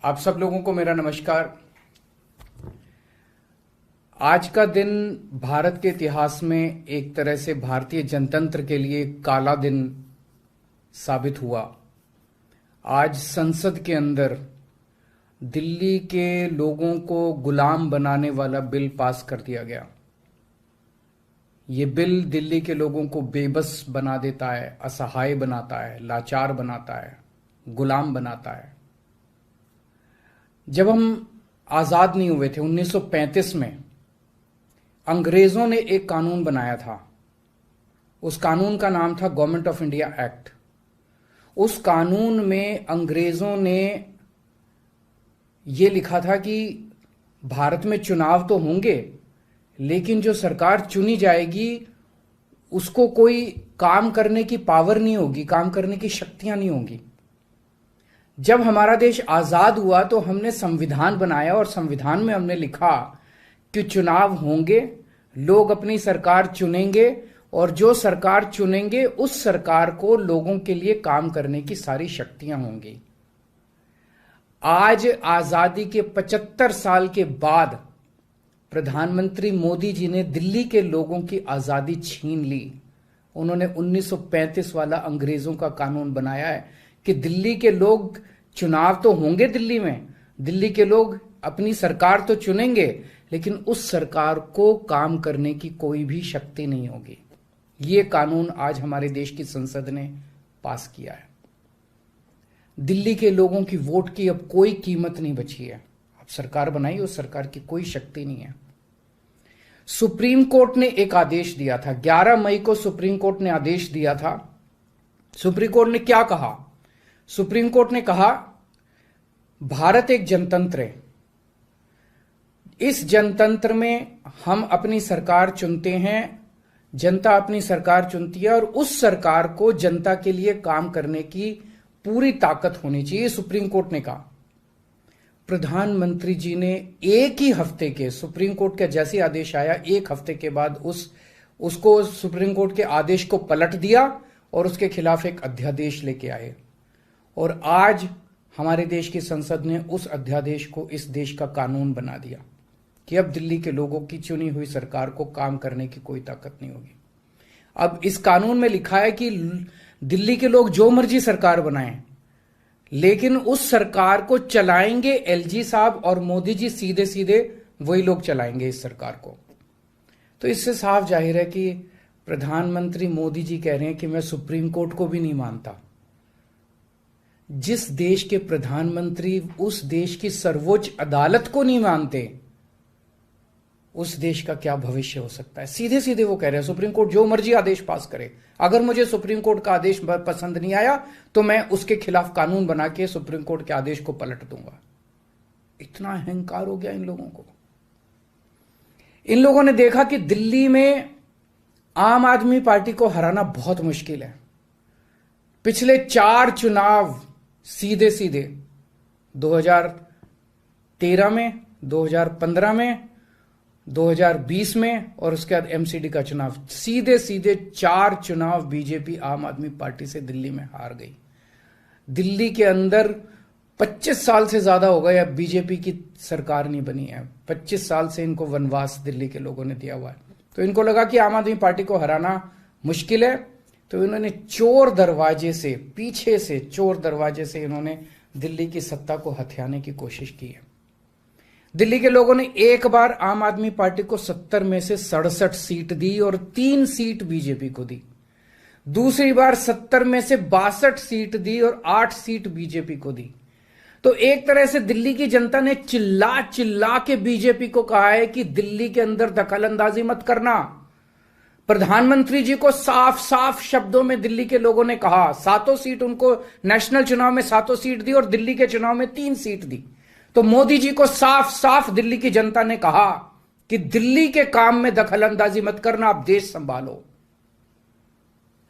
आप सब लोगों को मेरा नमस्कार। आज का दिन भारत के इतिहास में एक तरह से भारतीय जनतंत्र के लिए काला दिन साबित हुआ। आज संसद के अंदर दिल्ली के लोगों को गुलाम बनाने वाला बिल पास कर दिया गया। ये बिल दिल्ली के लोगों को बेबस बना देता है, असहाय बनाता है, लाचार बनाता है, गुलाम बनाता है। जब हम आजाद नहीं हुए थे 1935 में, अंग्रेजों ने एक कानून बनाया था। उस कानून का नाम था गवर्नमेंट ऑफ इंडिया एक्ट। उस कानून में अंग्रेजों ने यह लिखा था कि भारत में चुनाव तो होंगे, लेकिन जो सरकार चुनी जाएगी उसको कोई काम करने की पावर नहीं होगी, काम करने की शक्तियां नहीं होंगी। जब हमारा देश आजाद हुआ तो हमने संविधान बनाया और संविधान में हमने लिखा कि चुनाव होंगे, लोग अपनी सरकार चुनेंगे और जो सरकार चुनेंगे उस सरकार को लोगों के लिए काम करने की सारी शक्तियां होंगी। आज आजादी के 75 साल के बाद प्रधानमंत्री मोदी जी ने दिल्ली के लोगों की आजादी छीन ली। उन्होंने 1935 वाला अंग्रेजों का कानून बनाया है कि दिल्ली के लोग, चुनाव तो होंगे दिल्ली में, दिल्ली के लोग अपनी सरकार तो चुनेंगे, लेकिन उस सरकार को काम करने की कोई भी शक्ति नहीं होगी। ये कानून आज हमारे देश की संसद ने पास किया है। दिल्ली के लोगों की वोट की अब कोई कीमत नहीं बची है। अब सरकार बनाई, उस सरकार की कोई शक्ति नहीं है। सुप्रीम कोर्ट ने एक आदेश दिया था, 11 मई को सुप्रीम कोर्ट ने आदेश दिया था। सुप्रीम कोर्ट ने क्या कहा? सुप्रीम कोर्ट ने कहा भारत एक जनतंत्र है। इस जनतंत्र में हम अपनी सरकार चुनते हैं, जनता अपनी सरकार चुनती है और उस सरकार को जनता के लिए काम करने की पूरी ताकत होनी चाहिए, सुप्रीम कोर्ट ने कहा। प्रधानमंत्री जी ने एक ही हफ्ते के, सुप्रीम कोर्ट का जैसे आदेश आया, एक हफ्ते के बाद उसको सुप्रीम कोर्ट के आदेश को पलट दिया और उसके खिलाफ एक अध्यादेश लेके आए। और आज हमारे देश की संसद ने उस अध्यादेश को इस देश का कानून बना दिया कि अब दिल्ली के लोगों की चुनी हुई सरकार को काम करने की कोई ताकत नहीं होगी। अब इस कानून में लिखा है कि दिल्ली के लोग जो मर्जी सरकार बनाएं, लेकिन उस सरकार को चलाएंगे एलजी साहब और मोदी जी, सीधे सीधे वही लोग चलाएंगे इस सरकार को। तो इससे साफ जाहिर है कि प्रधानमंत्री मोदी जी कह रहे हैं कि मैं सुप्रीम कोर्ट को भी नहीं मानता। जिस देश के प्रधानमंत्री उस देश की सर्वोच्च अदालत को नहीं मानते, उस देश का क्या भविष्य हो सकता है? सीधे सीधे वो कह रहे हैं सुप्रीम कोर्ट जो मर्जी आदेश पास करे, अगर मुझे सुप्रीम कोर्ट का आदेश पसंद नहीं आया तो मैं उसके खिलाफ कानून बना के सुप्रीम कोर्ट के आदेश को पलट दूंगा। इतना अहंकार हो गया इन लोगों को। इन लोगों ने देखा कि दिल्ली में आम आदमी पार्टी को हराना बहुत मुश्किल है। पिछले 4 चुनाव सीधे सीधे 2013 में, 2015 में, 2020 में और उसके बाद एमसीडी का चुनाव, सीधे सीधे 4 चुनाव बीजेपी आम आदमी पार्टी से दिल्ली में हार गई। दिल्ली के अंदर 25 साल से ज्यादा हो गया बीजेपी की सरकार नहीं बनी है। 25 साल से इनको वनवास दिल्ली के लोगों ने दिया हुआ है। तो इनको लगा कि आम आदमी पार्टी को हराना मुश्किल है, तो इन्होंने चोर दरवाजे से, पीछे से चोर दरवाजे से इन्होंने दिल्ली की सत्ता को हथियाने की कोशिश की है। दिल्ली के लोगों ने एक बार आम आदमी पार्टी को 70 में से 67 सीट दी और 3 सीट बीजेपी को दी। दूसरी बार 70 में से 62 सीट दी और 8 सीट बीजेपी को दी। तो एक तरह से दिल्ली की जनता ने चिल्ला चिल्ला के बीजेपी को कहा है कि दिल्ली के अंदर दखलंदाजी मत करना। प्रधानमंत्री जी को साफ साफ शब्दों में दिल्ली के लोगों ने कहा, 7 सीट उनको नेशनल चुनाव में 7 सीट दी और दिल्ली के चुनाव में 3 सीट दी। तो मोदी जी को साफ साफ दिल्ली की जनता ने कहा कि दिल्ली के काम में दखलंदाजी मत करना, आप देश संभालो।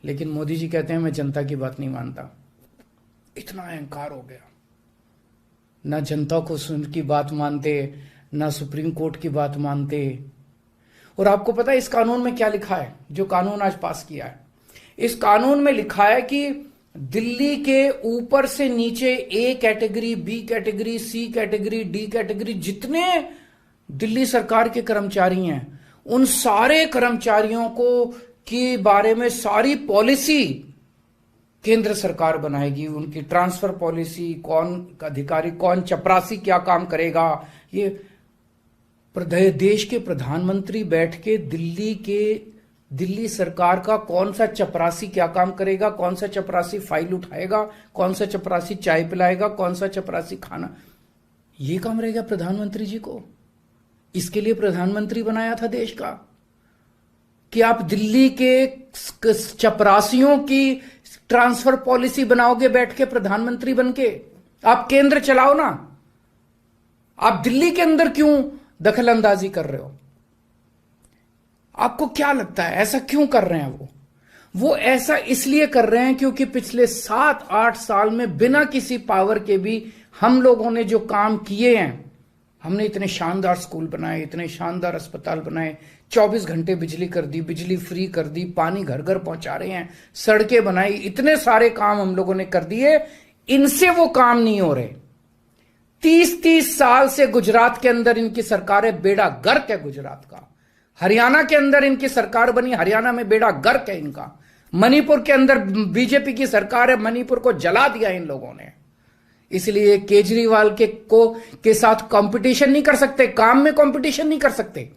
लेकिन मोदी जी कहते हैं मैं जनता की बात नहीं मानता। इतना अहंकार हो गया, ना जनता को की बात मानते, ना सुप्रीम कोर्ट की बात मानते। और आपको पता है इस कानून में क्या लिखा है, जो कानून आज पास किया है? इस कानून में लिखा है कि दिल्ली के ऊपर से नीचे A category, B category, C category, D category, जितने दिल्ली सरकार के कर्मचारी हैं, उन सारे कर्मचारियों को के बारे में सारी पॉलिसी केंद्र सरकार बनाएगी। उनकी ट्रांसफर पॉलिसी, कौन अधिकारी, कौन चपरासी क्या काम करेगा, ये देश के प्रधानमंत्री बैठ के दिल्ली सरकार का कौन सा चपरासी क्या काम करेगा, कौन सा चपरासी फाइल उठाएगा, कौन सा चपरासी चाय पिलाएगा, कौन सा चपरासी खाना, ये काम रहेगा प्रधानमंत्री जी को। इसके लिए प्रधानमंत्री बनाया था देश का कि आप दिल्ली के चपरासियों की ट्रांसफर पॉलिसी बनाओगे बैठ के प्रधानमंत्री बनके। आप केंद्र चलाओ ना, आप दिल्ली के अंदर क्यों दखल अंदाजी कर रहे हो? आपको क्या लगता है ऐसा क्यों कर रहे हैं? वो ऐसा इसलिए कर रहे हैं क्योंकि पिछले 7-8 साल में बिना किसी पावर के भी हम लोगों ने जो काम किए हैं, हमने इतने शानदार स्कूल बनाए, इतने शानदार अस्पताल बनाए, 24 घंटे बिजली कर दी, बिजली फ्री कर दी, पानी घर घर पहुंचा रहे हैं, सड़कें बनाई, इतने सारे काम हम लोगों ने कर दिए। इनसे वो काम नहीं हो रहे। 30-30 साल से गुजरात के अंदर इनकी सरकार है, बेड़ा गर्क है गुजरात का। हरियाणा के अंदर इनकी सरकार बनी, हरियाणा में बेड़ा गर्क है इनका। मणिपुर के अंदर बीजेपी की सरकार है, मणिपुर को जला दिया इन लोगों ने। इसलिए केजरीवाल के साथ कंपटीशन नहीं कर सकते, काम में कंपटीशन नहीं कर सकते,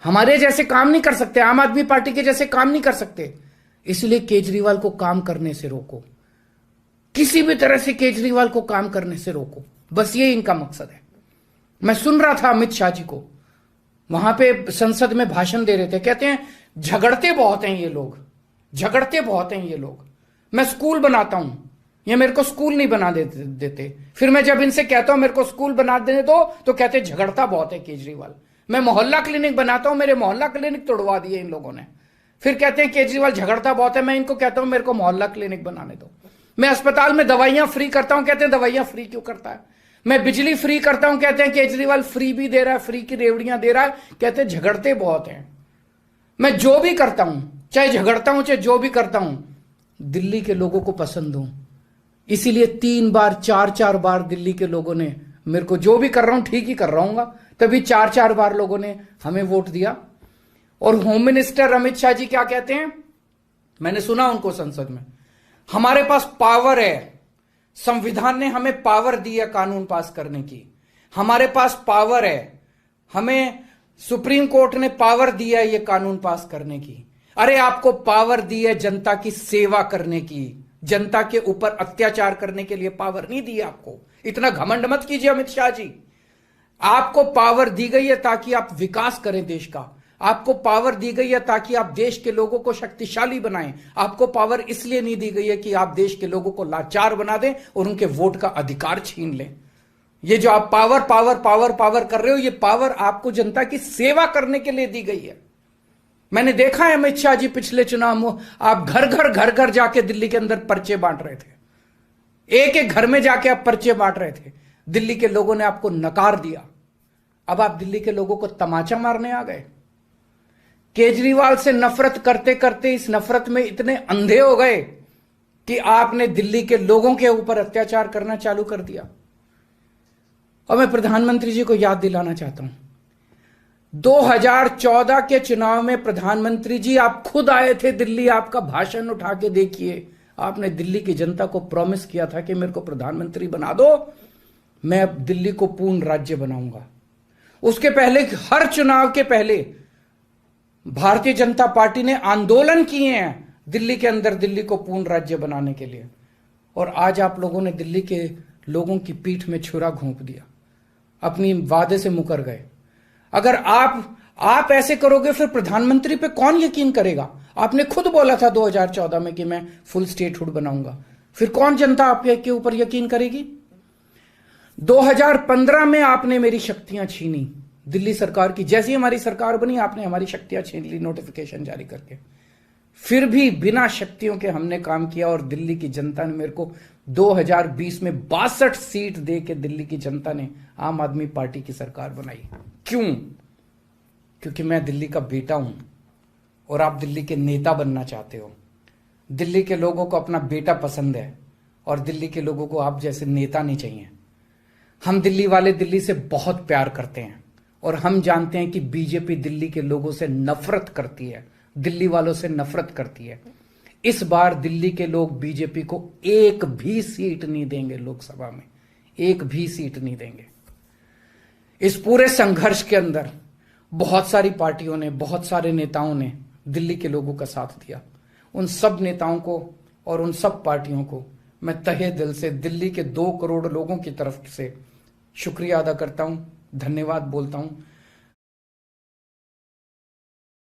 हमारे जैसे काम नहीं कर सकते, आम आदमी पार्टी के जैसे काम नहीं कर सकते। इसलिए केजरीवाल को काम करने से रोको, किसी भी तरह से केजरीवाल को काम करने से रोको, बस ये इनका मकसद है। मैं सुन रहा था अमित शाह जी को, वहां पे संसद में भाषण दे रहे थे, कहते हैं झगड़ते बहुत हैं ये लोग, झगड़ते बहुत हैं ये लोग। मैं स्कूल बनाता हूं, ये मेरे को स्कूल नहीं बना देते। फिर मैं जब इनसे कहता हूं मेरे को स्कूल बना देने दो, तो कहते झगड़ता बहुत है केजरीवाल। मैं मोहल्ला क्लिनिक बनाता हूं, मेरे मोहल्ला क्लिनिक तोड़वा दिए इन लोगों ने। फिर कहते हैं केजरीवाल झगड़ता बहुत है। मैं इनको कहता हूं मेरे को मोहल्ला क्लिनिक बनाने दो। मैं अस्पताल में दवाइयां फ्री करता हूं, कहते हैं दवाइयां फ्री क्यों करता है। मैं बिजली फ्री करता हूं, कहते हैं केजरीवाल फ्री भी दे रहा है, फ्री की रेवड़ियां दे रहा है, कहते हैं झगड़ते बहुत हैं। मैं जो भी करता हूं, चाहे झगड़ता हूं चाहे जो भी करता हूं, दिल्ली के लोगों को पसंद हूं। इसीलिए 3 बार 4-4 बार दिल्ली के लोगों ने मेरे को, जो भी कर रहा हूं ठीक ही कर रहा हूं, तभी 4-4 बार लोगों ने हमें वोट दिया। और होम मिनिस्टर अमित शाह जी क्या कहते हैं, मैंने सुना उनको संसद में, हमारे पास पावर है, संविधान ने हमें पावर दी है कानून पास करने की, हमारे पास पावर है, हमें सुप्रीम कोर्ट ने पावर दिया है ये कानून पास करने की। अरे आपको पावर दी है जनता की सेवा करने की, जनता के ऊपर अत्याचार करने के लिए पावर नहीं दी है आपको। इतना घमंड मत कीजिए अमित शाह जी। आपको पावर दी गई है ताकि आप विकास करें देश का, आपको पावर दी गई है ताकि आप देश के लोगों को शक्तिशाली बनाएं। आपको पावर इसलिए नहीं दी गई है कि आप देश के लोगों को लाचार बना दें और उनके वोट का अधिकार छीन लें। ये जो आप पावर पावर पावर पावर कर रहे हो, ये पावर आपको जनता की सेवा करने के लिए दी गई है। मैंने देखा है अमित शाह जी पिछले चुनाव में आप घर घर जाके दिल्ली के अंदर पर्चे बांट रहे थे, एक एक घर में जाके आप पर्चे बांट रहे थे। दिल्ली के लोगों ने आपको नकार दिया। अब आप दिल्ली के लोगों को तमाचा मारने आ गए। केजरीवाल से नफरत करते करते इस नफरत में इतने अंधे हो गए कि आपने दिल्ली के लोगों के ऊपर अत्याचार करना चालू कर दिया। और मैं प्रधानमंत्री जी को याद दिलाना चाहता हूं, 2014 के चुनाव में प्रधानमंत्री जी आप खुद आए थे दिल्ली, आपका भाषण उठा के देखिए। आपने दिल्ली की जनता को प्रॉमिस किया था कि मेरे को प्रधानमंत्री बना दो, मैं अब दिल्ली को पूर्ण राज्य बनाऊंगा। उसके पहले, हर चुनाव के पहले भारतीय जनता पार्टी ने आंदोलन किए हैं दिल्ली के अंदर दिल्ली को पूर्ण राज्य बनाने के लिए। और आज आप लोगों ने दिल्ली के लोगों की पीठ में छुरा घोंप दिया, अपनी वादे से मुकर गए। अगर आप ऐसे करोगे फिर प्रधानमंत्री पे कौन यकीन करेगा? आपने खुद बोला था 2014 में कि मैं फुल स्टेटहुड बनाऊंगा, फिर कौन जनता आपके ऊपर यकीन करेगी? 2015 में आपने मेरी शक्तियां छीनी दिल्ली सरकार की, जैसी हमारी सरकार बनी आपने हमारी शक्तियां छीन ली नोटिफिकेशन जारी करके। फिर भी बिना शक्तियों के हमने काम किया और दिल्ली की जनता ने मेरे को 2020 में 62 सीट दे के दिल्ली की जनता ने आम आदमी पार्टी की सरकार बनाई। क्यों? क्योंकि मैं दिल्ली का बेटा हूं और आप दिल्ली के नेता बनना चाहते हो। दिल्ली के लोगों को अपना बेटा पसंद है और दिल्ली के लोगों को आप जैसे नेता नहीं चाहिए। हम दिल्ली वाले दिल्ली से बहुत प्यार करते हैं और हम जानते हैं कि बीजेपी दिल्ली के लोगों से नफरत करती है, दिल्ली वालों से नफरत करती है। इस बार दिल्ली के लोग बीजेपी को एक भी सीट नहीं देंगे, लोकसभा में एक भी सीट नहीं देंगे। इस पूरे संघर्ष के अंदर बहुत सारी पार्टियों ने, बहुत सारे नेताओं ने दिल्ली के लोगों का साथ दिया। उन सब नेताओं को और उन सब पार्टियों को मैं तहे दिल से दिल्ली के 2 करोड़ लोगों की तरफ से शुक्रिया अदा करता हूं, धन्यवाद बोलता हूं।